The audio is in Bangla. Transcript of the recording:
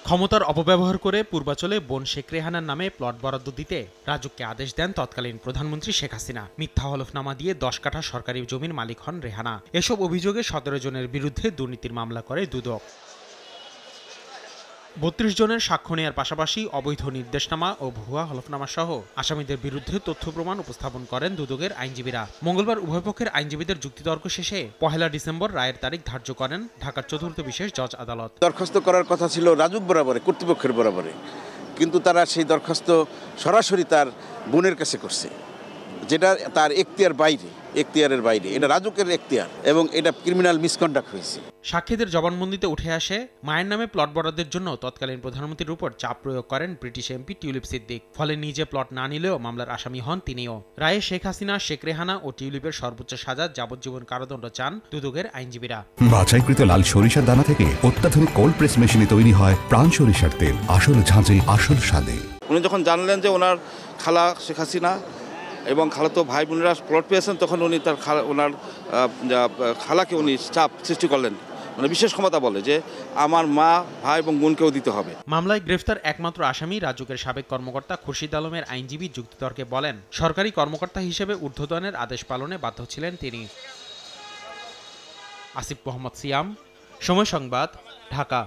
ক্ষমতার অপব্যবহার করে পূর্বাচলে বোন শেখ রেহানার নামে প্লট বরাদ্দ দিতে রাজুককে আদেশ দেন তৎকালীন প্রধানমন্ত্রী শেখ হাসিনা। মিথ্যা হলফনামা দিয়ে 10 কাঠা সরকারি জমির মালিক হন রেহানা। এসব অভিযোগে 17 জনের বিরুদ্ধে দুর্নীতির মামলা করে দুদক। 32 জনের সাক্ষ্য নেয়ার পাশাপাশি অবৈধ নির্দেশনামা ও ভুয়া হলফনামা সহ আসামিদের বিরুদ্ধে তথ্য প্রমাণ উপস্থাপন করেন দুদকের আইনজীবীরা। মঙ্গলবার উভয়পক্ষের আইনজীবীদের যুক্তিতর্ক শেষে 1 ডিসেম্বর রায়ের তারিখ ধার্য করেন ঢাকার 4র্থ বিশেষ জজ আদালত। দরখাস্ত করার কথা ছিল রাজুক বরাবরে, কর্তৃপক্ষের বরাবরে, কিন্তু তারা সেই দরখাস্ত সরাসরি তার বোনের কাছে করছে, যেটা তার এখতিয়ারের বাইরে। এটা রাজুকের এখতিয়ার এবং এটা ক্রিমিনাল মিসকন্ডাক্ট হয়েছে। সাক্ষীদের জবানবন্দিতে উঠে আসে মায়ের নামে প্লট বরাদ্দের জন্য তৎকালীন প্রধানমন্ত্রীর উপর চাপ প্রয়োগ করেন ব্রিটিশ এমপি টিউলিপ সিদ্দিক। ফলে নিজে প্লট না নিলেও মামলার আসামি হন তিনিও। রায়ে শেখ হাসিনা, শেখ রেহানা ও টিউলিপের সর্বোচ্চ সাজা যাবজ্জীবন কারাদণ্ড চান দুদকের আইনজীবীরা। বাছাইকৃত লাল সরিষার দানা থেকে অত্যাধুনিক কোল্ড প্রেস মেশিনে তৈরি হয় প্রাণ সরিষার তেল, আসল ঝাঁঝে আসল স্বাদে। উনি যখন জানলেন যে ওনার খালা শেখ হাসিনা এবং খালাতো ভাই বোনেরা প্লট পেয়েছেন, তখন উনি তার ওনার খালাকে উনি চাপ সৃষ্টি করলেন, মানে বিশেষ ক্ষমতা বলে যে আমার মা, ভাই এবং বোনকেও দিতে হবে। মামলায় গ্রেফতার একমাত্র আসামি রাজুকের সাবেক কর্মকর্তা খুরশিদ আলমের আইনজীবী যুক্তিতর্কে বলেন, সরকারি কর্মকর্তা হিসেবে ঊর্ধ্বতনের আদেশ পালনে বাধ্য ছিলেন তিনি। আসিফ মোহাম্মদ সিয়াম, সময় সংবাদ, ঢাকা।